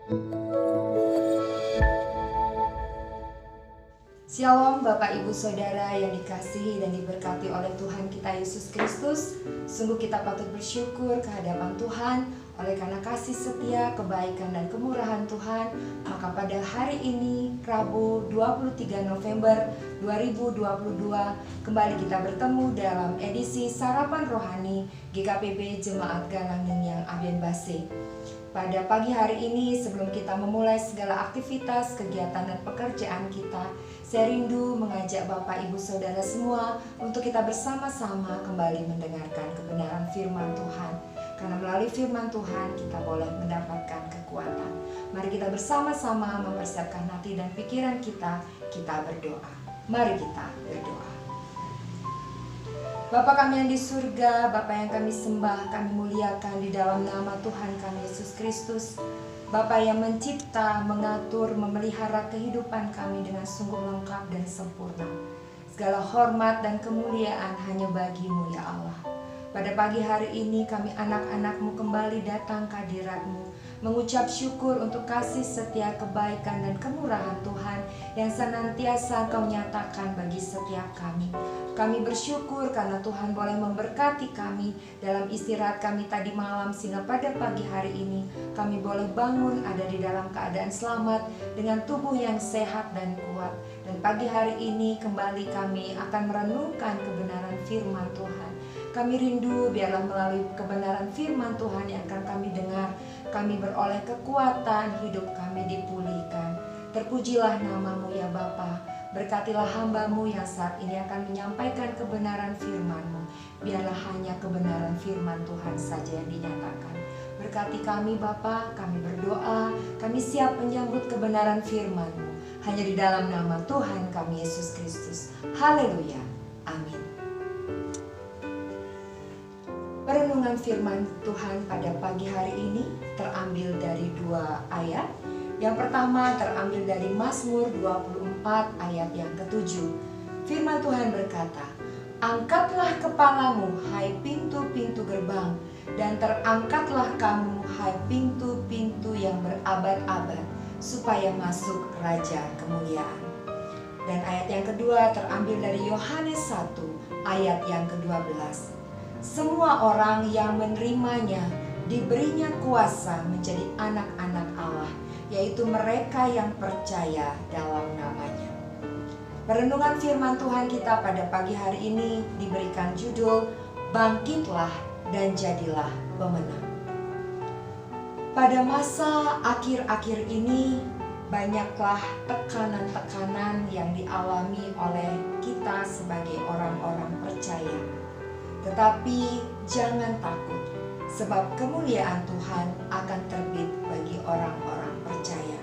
Shalom Bapak Ibu Saudara yang dikasihi dan diberkati oleh Tuhan kita Yesus Kristus. Sungguh kita patut bersyukur kehadapan Tuhan oleh karena kasih setia, kebaikan dan kemurahan Tuhan. Maka pada hari ini Rabu 23 November 2022 kembali kita bertemu dalam edisi Sarapan Rohani GKPB Jemaat Galangin yang Aben Base. Pada pagi hari ini sebelum kita memulai segala aktivitas, kegiatan dan pekerjaan kita, saya rindu mengajak Bapak Ibu Saudara semua untuk kita bersama-sama kembali mendengarkan kebenaran firman Tuhan. Karena melalui firman Tuhan kita boleh mendapatkan kekuatan. Mari kita bersama-sama mempersiapkan hati dan pikiran kita berdoa. Mari kita berdoa. Bapa kami yang di surga, Bapa yang kami sembah, kami muliakan di dalam nama Tuhan kami Yesus Kristus. Bapa yang mencipta, mengatur, memelihara kehidupan kami dengan sungguh lengkap dan sempurna. Segala hormat dan kemuliaan hanya bagi-Mu ya Allah. Pada pagi hari ini kami anak-anak-Mu kembali datang ke hadirat-Mu, mengucap syukur untuk kasih setia, kebaikan dan kemurahan Tuhan yang senantiasa Kau nyatakan bagi setiap kami. Kami bersyukur karena Tuhan boleh memberkati kami dalam istirahat kami tadi malam, sehingga pada pagi hari ini kami boleh bangun ada di dalam keadaan selamat dengan tubuh yang sehat dan kuat. Dan pagi hari ini kembali kami akan merenungkan kebenaran firman Tuhan. Kami rindu biarlah melalui kebenaran firman Tuhan yang akan kami dengar, kami beroleh kekuatan, hidup kami dipulihkan. Terpujilah nama-Mu ya Bapa. Berkatilah hamba-Mu yang saat ini akan menyampaikan kebenaran firman-Mu. Biarlah hanya kebenaran firman Tuhan saja yang dinyatakan. Berkati kami Bapa, kami berdoa, kami siap menyambut kebenaran firman-Mu. Hanya di dalam nama Tuhan kami Yesus Kristus. Haleluya. Amin. Perenungan firman Tuhan pada pagi hari ini terambil dari 2 ayat. Yang pertama terambil dari Mazmur 24 ayat yang ke-7. Firman Tuhan berkata, "Angkatlah kepalamu, hai pintu-pintu gerbang, dan terangkatlah kamu, hai pintu-pintu yang berabad-abad, supaya masuk Raja kemuliaan." Dan ayat yang kedua terambil dari Yohanes 1 ayat yang ke-12. "Semua orang yang menerimanya diberinya kuasa menjadi anak-anak Allah, yaitu mereka yang percaya dalam namanya." Perenungan firman Tuhan kita pada pagi hari ini diberikan judul "Bangkitlah dan jadilah pemenang". Pada masa akhir-akhir ini banyaklah tekanan-tekanan yang dialami oleh kita sebagai orang-orang percaya. Tetapi jangan takut, sebab kemuliaan Tuhan akan terbit bagi orang-orang percaya.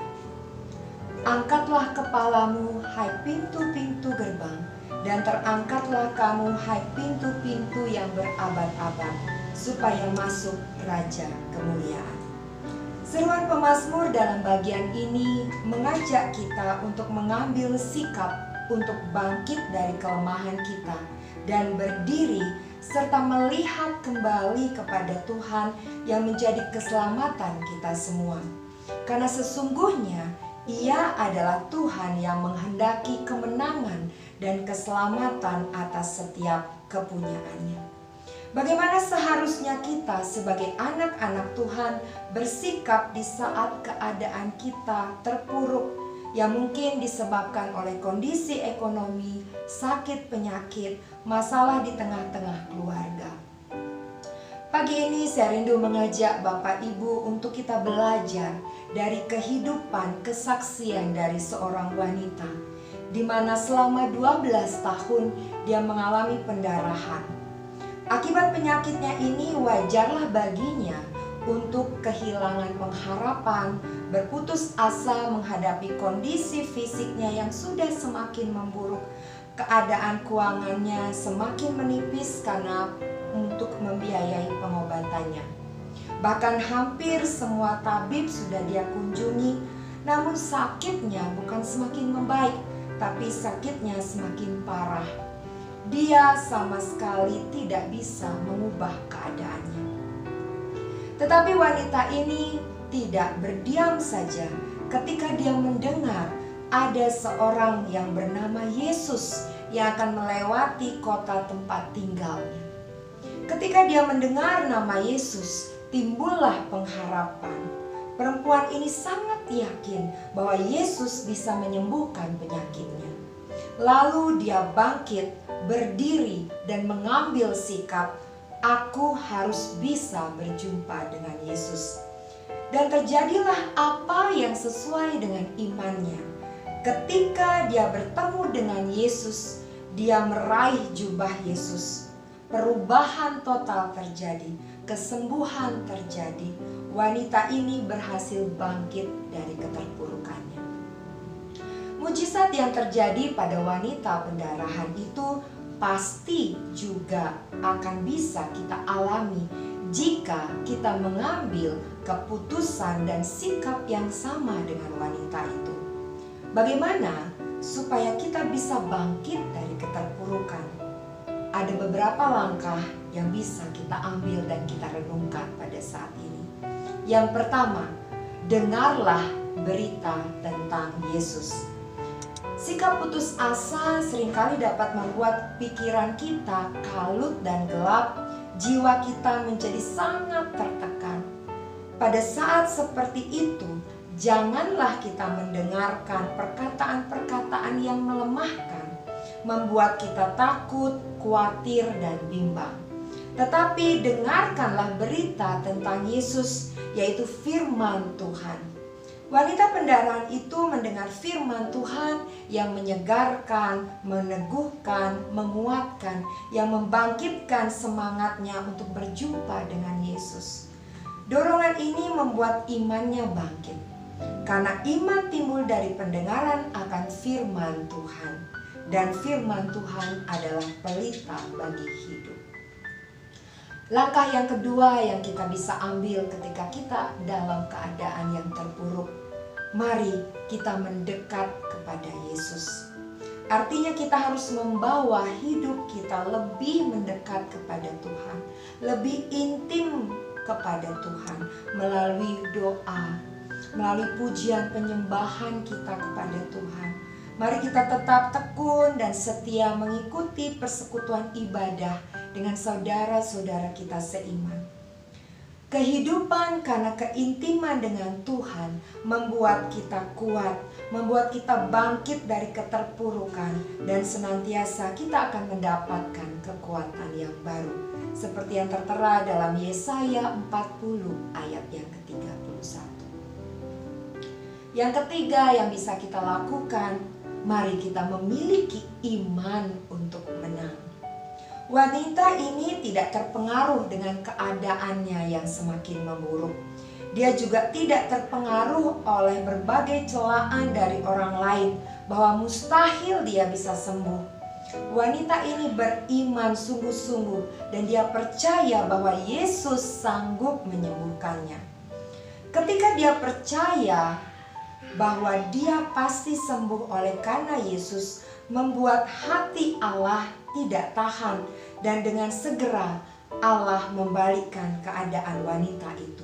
"Angkatlah kepalamu, hai pintu-pintu gerbang, dan terangkatlah kamu, hai pintu-pintu yang berabad-abad, supaya masuk Raja kemuliaan." Seruan pemazmur dalam bagian ini mengajak kita untuk mengambil sikap untuk bangkit dari kelemahan kita dan berdiri serta melihat kembali kepada Tuhan yang menjadi keselamatan kita semua. Karena sesungguhnya Ia adalah Tuhan yang menghendaki kemenangan dan keselamatan atas setiap kepunyaannya. Bagaimana seharusnya kita sebagai anak-anak Tuhan bersikap di saat keadaan kita terpuruk, yang mungkin disebabkan oleh kondisi ekonomi, sakit penyakit, masalah di tengah-tengah keluarga. Pagi ini saya rindu mengajak Bapak Ibu untuk kita belajar dari kehidupan kesaksian dari seorang wanita, di mana selama 12 tahun dia mengalami pendarahan. Akibat penyakitnya ini wajarlah baginya untuk kehilangan pengharapan, berputus asa menghadapi kondisi fisiknya yang sudah semakin memburuk, keadaan keuangannya semakin menipis karena untuk membiayai pengobatannya. Bahkan hampir semua tabib sudah dia kunjungi, namun sakitnya bukan semakin membaik, tapi sakitnya semakin parah. Dia sama sekali tidak bisa mengubah keadaannya. Tetapi wanita ini tidak berdiam saja ketika dia mendengar ada seorang yang bernama Yesus yang akan melewati kota tempat tinggalnya. Ketika dia mendengar nama Yesus, timbullah pengharapan. Perempuan ini sangat yakin bahwa Yesus bisa menyembuhkan penyakitnya. Lalu dia bangkit, berdiri dan mengambil sikap, "Aku harus bisa berjumpa dengan Yesus." Dan terjadilah apa yang sesuai dengan imannya. Ketika dia bertemu dengan Yesus, dia meraih jubah Yesus. Perubahan total terjadi, kesembuhan terjadi. Wanita ini berhasil bangkit dari keterpurukannya. Mujizat yang terjadi pada wanita pendarahan itu pasti juga akan bisa kita alami jika kita mengambil keputusan dan sikap yang sama dengan wanita itu. Bagaimana supaya kita bisa bangkit dari keterpurukan? Ada beberapa langkah yang bisa kita ambil dan kita renungkan pada saat ini. Yang pertama, dengarlah berita tentang Yesus. Sikap putus asa seringkali dapat membuat pikiran kita kalut dan gelap, jiwa kita menjadi sangat tertekan. Pada saat seperti itu, janganlah kita mendengarkan perkataan-perkataan yang melemahkan, membuat kita takut, khawatir, dan bimbang. Tetapi dengarkanlah berita tentang Yesus, yaitu firman Tuhan. Wanita pendarahan itu mendengar firman Tuhan yang menyegarkan, meneguhkan, menguatkan, yang membangkitkan semangatnya untuk berjumpa dengan Yesus. Dorongan ini membuat imannya bangkit, karena iman timbul dari pendengaran akan firman Tuhan. Dan firman Tuhan adalah pelita bagi hidup. Langkah yang kedua yang kita bisa ambil ketika kita dalam keadaan yang terpuruk, mari kita mendekat kepada Yesus. Artinya kita harus membawa hidup kita lebih mendekat kepada Tuhan, lebih intim kepada Tuhan melalui doa, melalui pujian penyembahan kita kepada Tuhan. Mari kita tetap tekun dan setia mengikuti persekutuan ibadah dengan saudara-saudara kita seiman. Kehidupan karena keintiman dengan Tuhan membuat kita kuat, membuat kita bangkit dari keterpurukan, dan senantiasa kita akan mendapatkan kekuatan yang baru. Seperti yang tertera dalam Yesaya 40 ayat yang ke-31. Yang ketiga yang bisa kita lakukan, mari kita memiliki iman untuk menang. Wanita ini tidak terpengaruh dengan keadaannya yang semakin memburuk. Dia juga tidak terpengaruh oleh berbagai celaan dari orang lain bahwa mustahil dia bisa sembuh. Wanita ini beriman sungguh-sungguh dan dia percaya bahwa Yesus sanggup menyembuhkannya. Ketika dia percaya bahwa dia pasti sembuh oleh karena Yesus, membuat hati Allah tidak tahan, dan dengan segera Allah membalikkan keadaan wanita itu.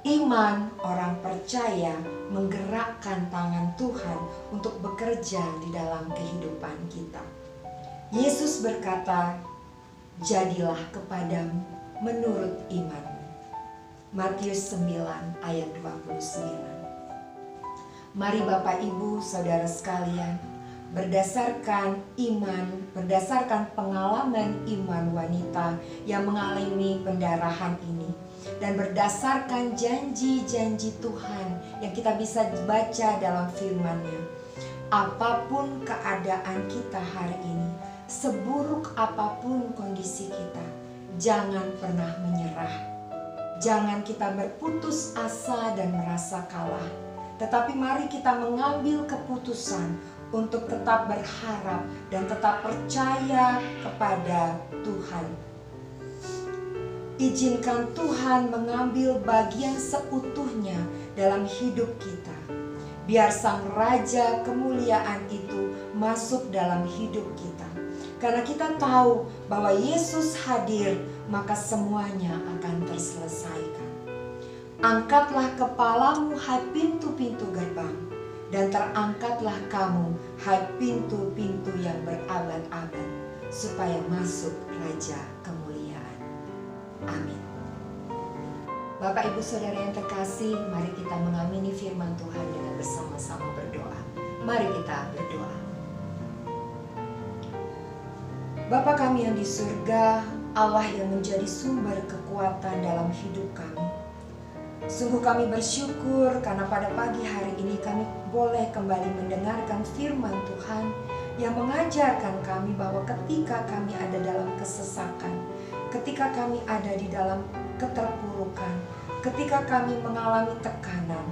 Iman orang percaya menggerakkan tangan Tuhan untuk bekerja di dalam kehidupan kita. Yesus berkata, "Jadilah kepadamu menurut imanmu." Matius 9 ayat 29. Mari Bapak Ibu Saudara sekalian, berdasarkan iman, berdasarkan pengalaman iman wanita yang mengalami pendarahan ini, dan berdasarkan janji-janji Tuhan yang kita bisa baca dalam firman-Nya, apapun keadaan kita hari ini, seburuk apapun kondisi kita, jangan pernah menyerah. Jangan kita berputus asa dan merasa kalah, tetapi mari kita mengambil keputusan untuk tetap berharap dan tetap percaya kepada Tuhan. Izinkan Tuhan mengambil bagian seutuhnya dalam hidup kita. Biar Sang Raja kemuliaan itu masuk dalam hidup kita. Karena kita tahu bahwa Yesus hadir, maka semuanya akan terselesaikan. Angkatlah kepalamu, hai pintu-pintu gerbang, dan terangkatlah kamu, hai pintu-pintu yang berabad-abad, supaya masuk Raja kemuliaan. Amin. Bapak, Ibu, Saudara yang terkasih, mari kita mengamini firman Tuhan dengan bersama-sama berdoa. Mari kita berdoa. Bapa kami yang di surga, Allah yang menjadi sumber kekuatan dalam hidup kami. Sungguh kami bersyukur karena pada pagi hari ini kami boleh kembali mendengarkan firman Tuhan yang mengajarkan kami bahwa ketika kami ada dalam kesesakan, ketika kami ada di dalam keterpurukan, ketika kami mengalami tekanan,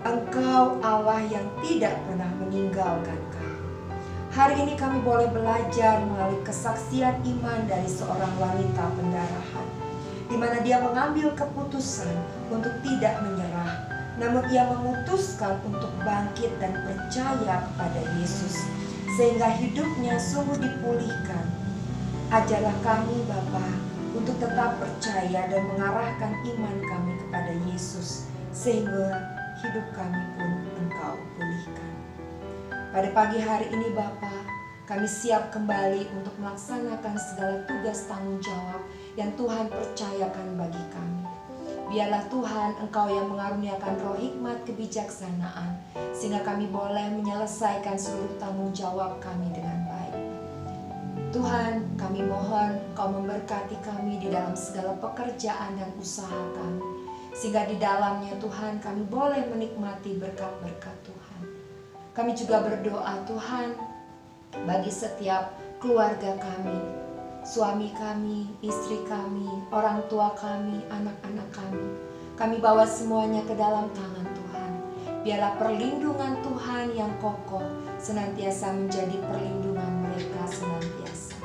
Engkau Allah yang tidak pernah meninggalkan kami. Hari ini kami boleh belajar melalui kesaksian iman dari seorang wanita pendarahan, di mana dia mengambil keputusan untuk tidak menyerah, namun ia memutuskan untuk bangkit dan percaya kepada Yesus, sehingga hidupnya sungguh dipulihkan. Ajarlah kami Bapa untuk tetap percaya dan mengarahkan iman kami kepada Yesus, sehingga hidup kami pun Engkau pulihkan. Pada pagi hari ini Bapa, kami siap kembali untuk melaksanakan segala tugas tanggung jawab yang Tuhan percayakan bagi kami. Biarlah Tuhan Engkau yang mengaruniakan roh hikmat kebijaksanaan, sehingga kami boleh menyelesaikan seluruh tanggung jawab kami dengan baik. Tuhan, kami mohon Engkau memberkati kami di dalam segala pekerjaan dan usaha kami, sehingga di dalamnya Tuhan kami boleh menikmati berkat-berkat Tuhan. Kami juga berdoa Tuhan bagi setiap keluarga kami, suami kami, istri kami, orang tua kami, anak-anak kami. Kami bawa semuanya ke dalam tangan Tuhan. Biarlah perlindungan Tuhan yang kokoh senantiasa menjadi perlindungan mereka senantiasa.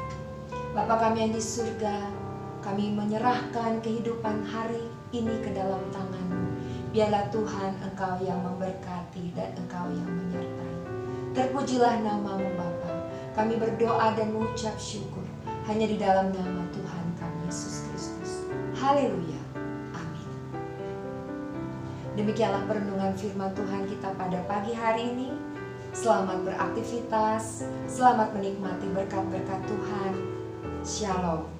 Bapa kami yang di surga, kami menyerahkan kehidupan hari ini ke dalam tangan-Mu. Biarlah Tuhan Engkau yang memberkati dan Engkau yang menyertai. Terpujilah nama-Mu Bapa. Kami berdoa dan mengucap syukur hanya di dalam nama Tuhan kami Yesus Kristus. Haleluya. Amin. Demikianlah perenungan firman Tuhan kita pada pagi hari ini. Selamat beraktivitas, selamat menikmati berkat-berkat Tuhan. Shalom.